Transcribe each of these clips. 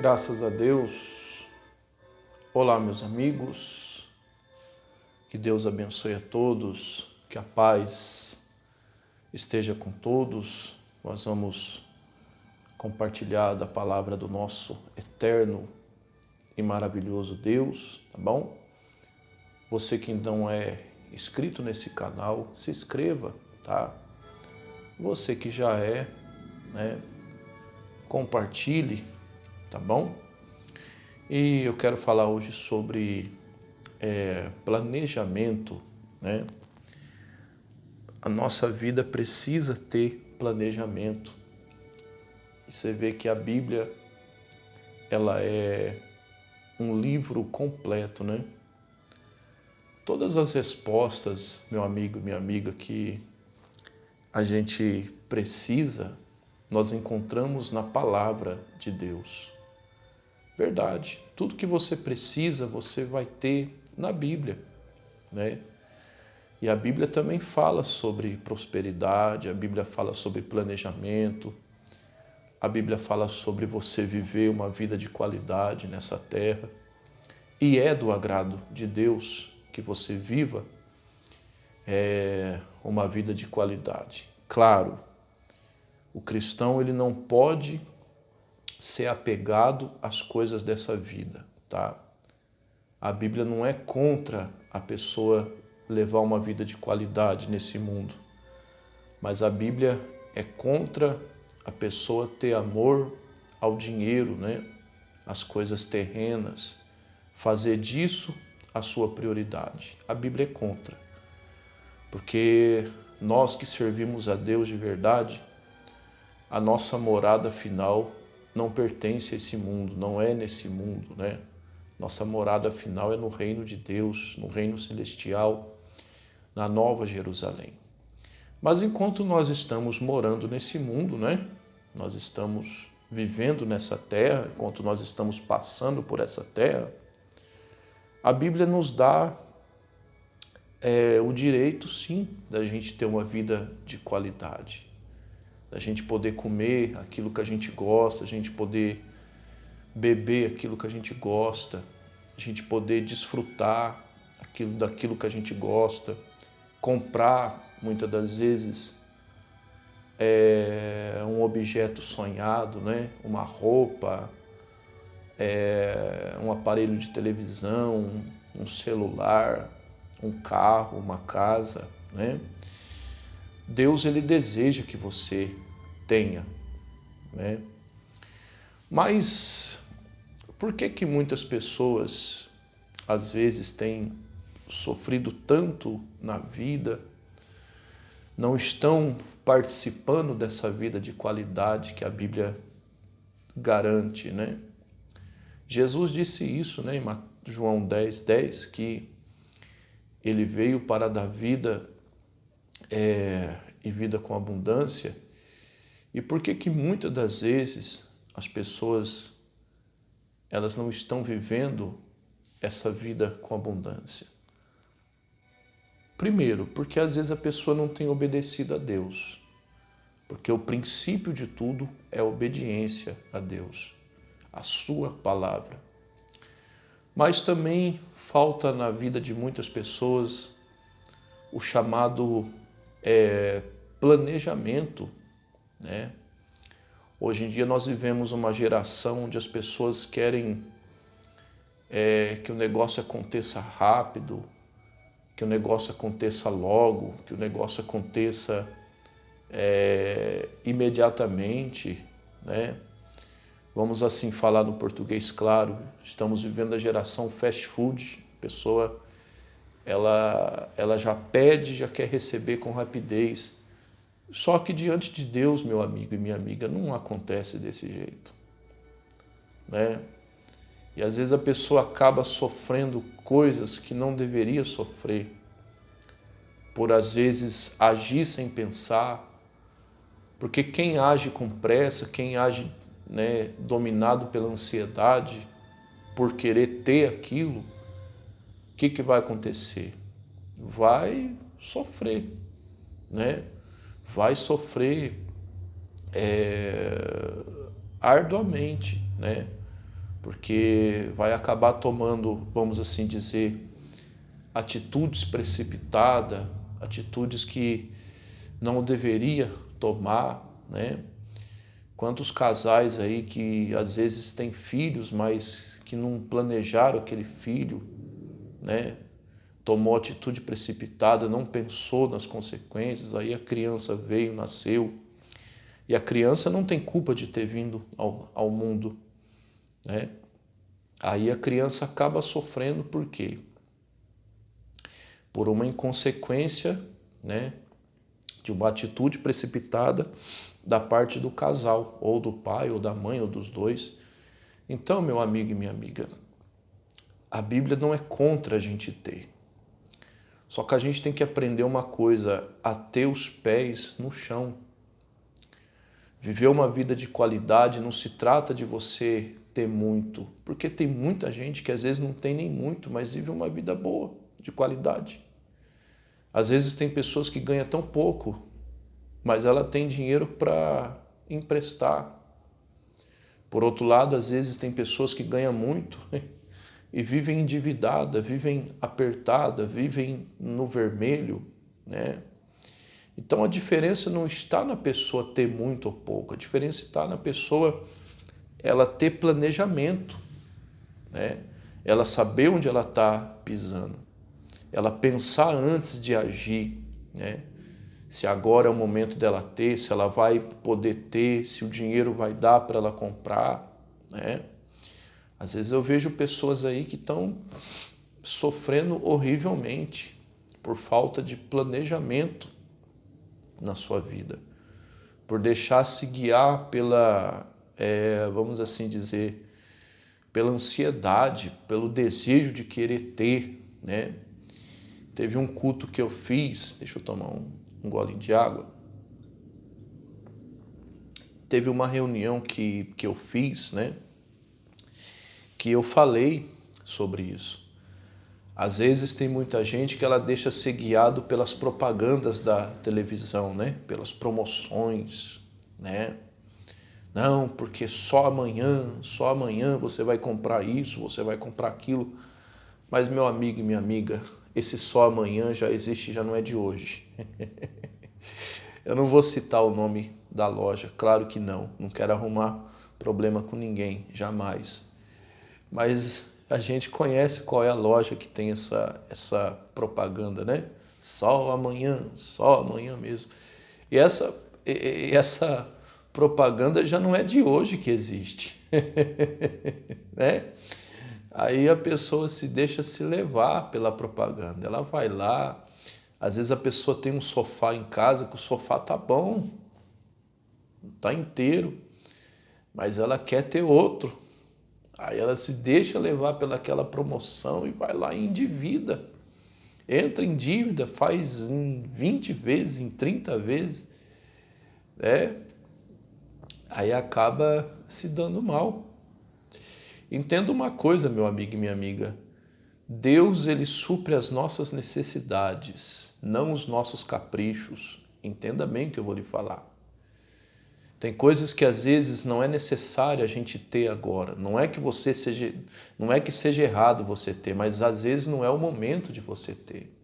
Graças a Deus. Olá, meus amigos. Que Deus abençoe a todos. Que a paz esteja com todos. Nós vamos compartilhar da palavra do nosso eterno e maravilhoso Deus, tá bom? Você que não é inscrito nesse canal, se inscreva, tá? Você que já é, compartilhe, tá bom? E eu quero falar hoje sobre planejamento, né? A nossa vida precisa ter planejamento. E você vê que a Bíblia, ela é um livro completo, né? Todas as respostas, meu amigo, minha amiga, que a gente precisa, nós encontramos na palavra de Deus. Verdade. Tudo que você precisa, você vai ter na Bíblia, né? E a Bíblia também fala sobre prosperidade, a Bíblia fala sobre planejamento, a Bíblia fala sobre você viver uma vida de qualidade nessa terra. E é do agrado de Deus que você viva uma vida de qualidade. Claro, o cristão ele não pode ser apegado às coisas dessa vida, tá? A Bíblia não é contra a pessoa levar uma vida de qualidade nesse mundo, mas a Bíblia é contra a pessoa ter amor ao dinheiro, né? As coisas terrenas, fazer disso a sua prioridade. A Bíblia é contra, porque nós que servimos a Deus de verdade, a nossa morada final não pertence a esse mundo, não é nesse mundo, né? Nossa morada final é no reino de Deus, no reino celestial, na Nova Jerusalém. Mas enquanto nós estamos morando nesse mundo, né? Nós estamos vivendo nessa terra, enquanto nós estamos passando por essa terra, a Bíblia nos dá o direito, sim, da gente ter uma vida de qualidade, da gente poder comer aquilo que a gente gosta, a gente poder beber aquilo que a gente gosta, a gente poder desfrutar daquilo que a gente gosta, comprar, muitas das vezes, um objeto sonhado, né? Uma roupa, um aparelho de televisão, um celular, um carro, uma casa, né? Deus, ele deseja que você tenha, né? Mas por que muitas pessoas às vezes têm sofrido tanto na vida, não estão participando dessa vida de qualidade que a Bíblia garante, né? Jesus disse isso, né, em João 10:10, que ele veio para dar vida e vida com abundância. E por que muitas das vezes as pessoas elas não estão vivendo essa vida com abundância? Primeiro, porque às vezes a pessoa não tem obedecido a Deus. Porque o princípio de tudo é a obediência a Deus, a sua palavra. Mas também falta na vida de muitas pessoas o chamado planejamento, né? Hoje em dia nós vivemos uma geração onde as pessoas querem que o negócio aconteça rápido, que o negócio aconteça logo, que o negócio aconteça imediatamente, né? Vamos assim falar no português claro, estamos vivendo a geração fast food. A pessoa ela já pede, já quer receber com rapidez. Só que diante de Deus, meu amigo e minha amiga, não acontece desse jeito, né? E às vezes a pessoa acaba sofrendo coisas que não deveria sofrer, por às vezes agir sem pensar, porque quem age com pressa, quem age, né, dominado pela ansiedade, por querer ter aquilo, o que vai acontecer? Vai sofrer, né? Vai sofrer arduamente, né? porque vai acabar tomando, vamos assim dizer, atitudes precipitadas, atitudes que não deveria tomar, né? Quantos casais aí que às vezes têm filhos, mas que não planejaram aquele filho, né? Tomou atitude precipitada, não pensou nas consequências, aí a criança veio, nasceu, e a criança não tem culpa de ter vindo ao mundo, né? Aí a criança acaba sofrendo por quê? Por uma inconsequência, né? De uma atitude precipitada da parte do casal, ou do pai, ou da mãe, ou dos dois. Então, meu amigo e minha amiga, a Bíblia não é contra a gente ter. Só que a gente tem que aprender uma coisa, a ter os pés no chão. Viver uma vida de qualidade não se trata de você ter muito, porque tem muita gente que às vezes não tem nem muito, mas vive uma vida boa, de qualidade. Às vezes tem pessoas que ganham tão pouco, mas ela tem dinheiro para emprestar. Por outro lado, às vezes tem pessoas que ganham muito e vivem endividadas, vivem apertadas, vivem no vermelho, né? Então a diferença não está na pessoa ter muito ou pouco, a diferença está na pessoa ela ter planejamento, né? Ela saber onde ela está pisando, ela pensar antes de agir, né? Se agora é o momento dela ter, se ela vai poder ter, se o dinheiro vai dar para ela comprar, né? Às vezes eu vejo pessoas aí que estão sofrendo horrivelmente por falta de planejamento na sua vida, por deixar se guiar pela, vamos assim dizer, pela ansiedade, pelo desejo de querer ter, né? Teve um culto que eu fiz, deixa eu tomar um gole de água. Teve uma reunião que eu fiz, né? Que eu falei sobre isso. Às vezes tem muita gente que ela deixa ser guiado pelas propagandas da televisão, né? Pelas promoções, né? Não, porque só amanhã você vai comprar isso, você vai comprar aquilo. Mas meu amigo e minha amiga, esse só amanhã já existe, já não é de hoje. Eu não vou citar o nome da loja, claro que não quero arrumar problema com ninguém, jamais. Mas a gente conhece qual é a loja que tem essa propaganda, né? Só amanhã mesmo. E essa propaganda já não é de hoje que existe, né? Aí a pessoa se deixa se levar pela propaganda. Ela vai lá, às vezes a pessoa tem um sofá em casa, que o sofá tá bom, tá inteiro, mas ela quer ter outro. Aí ela se deixa levar pelaquela promoção e vai lá e endivida. Entra em dívida, faz em 20 vezes, em 30 vezes, né? Aí acaba se dando mal. Entenda uma coisa, meu amigo e minha amiga. Deus, ele supre as nossas necessidades, não os nossos caprichos. Entenda bem o que eu vou lhe falar. Tem coisas que às vezes não é necessário a gente ter agora. Não é que seja errado você ter, mas às vezes não é o momento de você ter.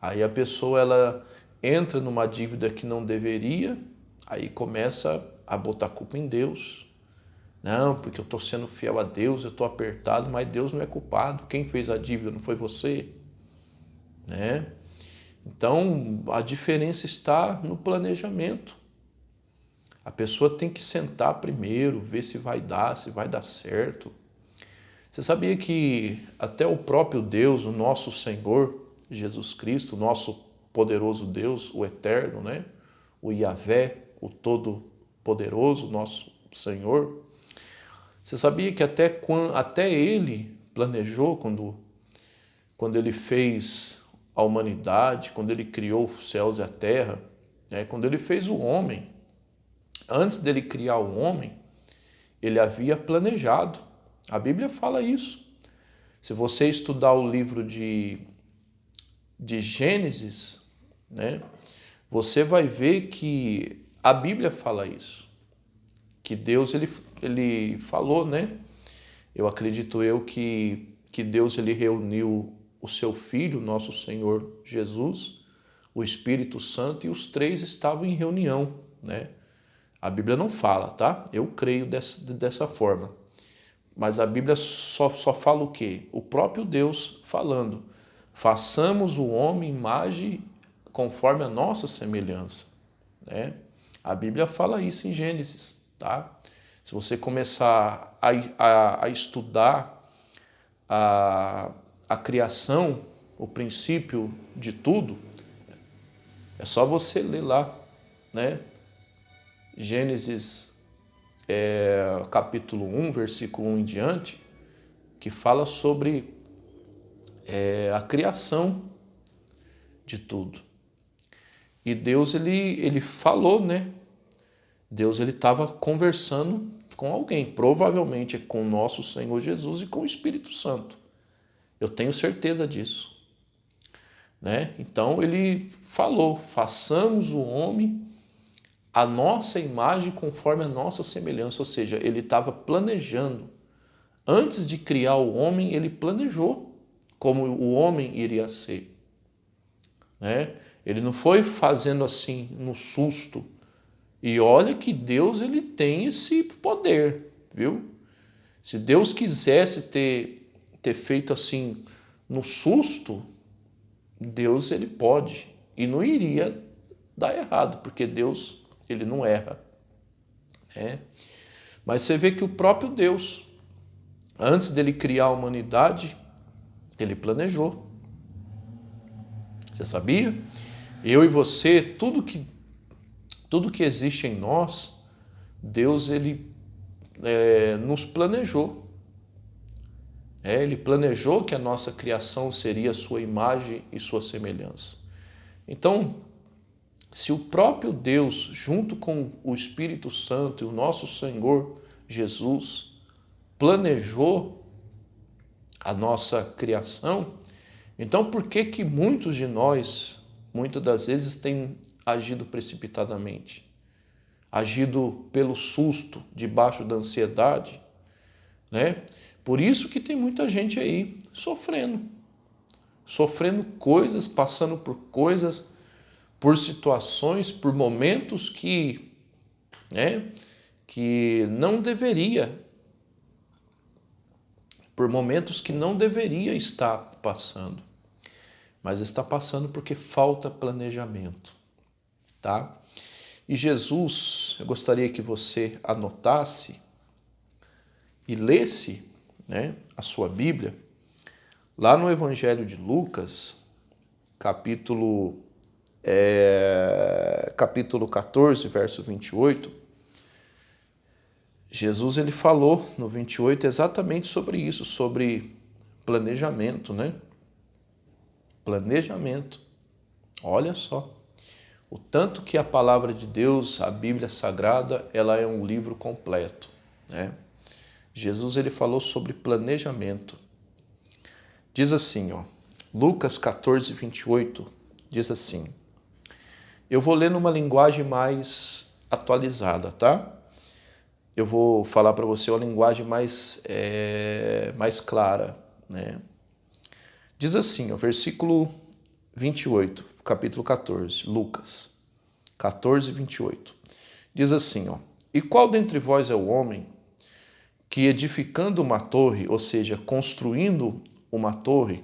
Aí a pessoa ela entra numa dívida que não deveria, aí começa a botar culpa em Deus. Não, porque eu estou sendo fiel a Deus, eu estou apertado, mas Deus não é culpado. Quem fez a dívida não foi você, né? Então a diferença está no planejamento. A pessoa tem que sentar primeiro, ver se vai dar certo. Você sabia que até o próprio Deus, o nosso Senhor Jesus Cristo, o nosso poderoso Deus, o Eterno, né? O Yahvé, o Todo-Poderoso, nosso Senhor. Você sabia que até ele planejou quando ele fez a humanidade, quando ele criou os céus e a terra, né? Quando ele fez o homem. Antes dele criar o homem, ele havia planejado. A Bíblia fala isso. Se você estudar o livro de Gênesis, né, você vai ver que a Bíblia fala isso. Que Deus ele falou, né, Eu acredito que Deus ele reuniu o seu Filho, nosso Senhor Jesus, o Espírito Santo, e os três estavam em reunião, né? A Bíblia não fala, tá? Eu creio dessa forma. Mas a Bíblia só fala o quê? O próprio Deus falando. Façamos o homem imagem conforme a nossa semelhança, né? A Bíblia fala isso em Gênesis, tá? Se você começar a estudar a criação, o princípio de tudo, é só você ler lá, né? Gênesis capítulo 1, versículo 1 em diante, que fala sobre a criação de tudo. E Deus, ele falou, né? Deus, ele estava conversando com alguém, provavelmente com o nosso Senhor Jesus e com o Espírito Santo. Eu tenho certeza disso, né? Então ele falou, façamos o homem a nossa imagem conforme a nossa semelhança, ou seja, ele estava planejando. Antes de criar o homem, ele planejou como o homem iria ser, né? Ele não foi fazendo assim no susto. E olha que Deus, ele tem esse poder, viu? Se Deus quisesse ter feito assim no susto, Deus, ele pode e não iria dar errado, porque Deus, ele não erra, né? Mas você vê que o próprio Deus, antes dele criar a humanidade, ele planejou. Você sabia? Eu e você, tudo que existe em nós, Deus, ele nos planejou. Ele planejou que a nossa criação seria sua imagem e sua semelhança. Então, se o próprio Deus, junto com o Espírito Santo e o nosso Senhor Jesus, planejou a nossa criação, então por que que muitos de nós, muitas das vezes, têm agido precipitadamente? Agido pelo susto, debaixo da ansiedade, né? Por isso que tem muita gente aí sofrendo coisas, passando por coisas, por situações, por momentos que não deveria, por momentos que não deveria estar passando, mas está passando porque falta planejamento, tá? E Jesus, eu gostaria que você anotasse e lesse, né, a sua Bíblia, lá no Evangelho de Lucas, capítulo 14, verso 28, Jesus, ele falou no 28 exatamente sobre isso, sobre planejamento, né? Planejamento. Olha só, o tanto que a palavra de Deus, a Bíblia Sagrada, ela é um livro completo, né? Jesus, ele falou sobre planejamento. Diz assim, ó, Lucas 14, 28, diz assim, eu vou ler numa linguagem mais atualizada, tá? Eu vou falar para você uma linguagem mais clara, né? Diz assim, ó, versículo 28, capítulo 14, Lucas 14, 28. Diz assim, ó, e qual dentre vós é o homem que edificando uma torre, ou seja, construindo uma torre,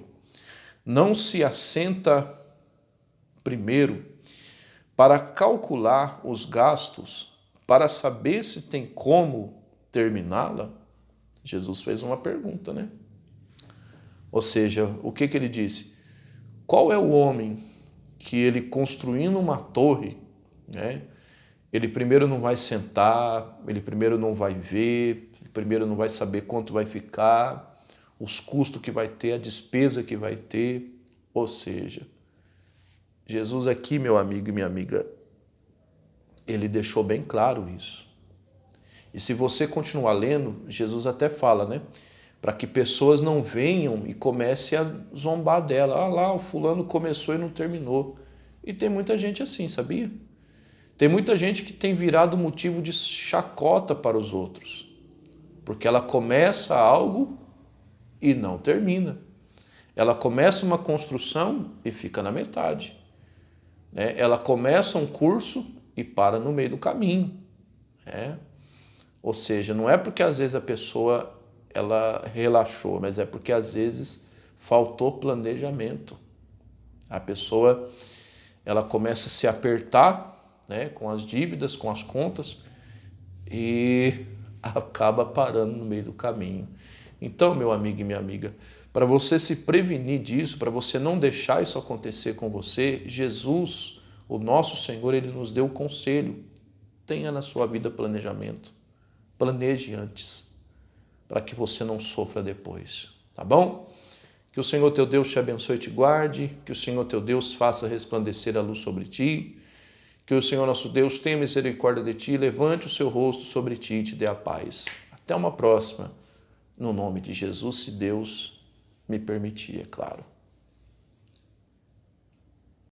não se assenta primeiro para calcular os gastos, para saber se tem como terminá-la? Jesus fez uma pergunta, né? Ou seja, o que ele disse? Qual é o homem que ele construindo uma torre, né? Ele primeiro não vai sentar, ele primeiro não vai ver, ele primeiro não vai saber quanto vai ficar, os custos que vai ter, a despesa que vai ter. Ou seja, Jesus aqui, meu amigo e minha amiga, ele deixou bem claro isso. E se você continuar lendo, Jesus até fala, né? Para que pessoas não venham e comecem a zombar dela. Ah lá, o fulano começou e não terminou. E tem muita gente assim, sabia? Tem muita gente que tem virado motivo de chacota para os outros. porque ela começa algo e não termina. Ela começa uma construção e fica na metade, né? Ela começa um curso e para no meio do caminho, né? Ou seja, não é porque às vezes a pessoa ela relaxou, mas é porque às vezes faltou planejamento. A pessoa ela começa a se apertar, né, com as dívidas, com as contas e acaba parando no meio do caminho. Então, meu amigo e minha amiga, para você se prevenir disso, para você não deixar isso acontecer com você, Jesus, o nosso Senhor, ele nos deu o conselho: tenha na sua vida planejamento. Planeje antes, para que você não sofra depois, tá bom? Que o Senhor teu Deus te abençoe e te guarde, que o Senhor teu Deus faça resplandecer a luz sobre ti, que o Senhor nosso Deus tenha misericórdia de ti, levante o seu rosto sobre ti e te dê a paz. Até uma próxima, no nome de Jesus, se Deus me permitir, é claro.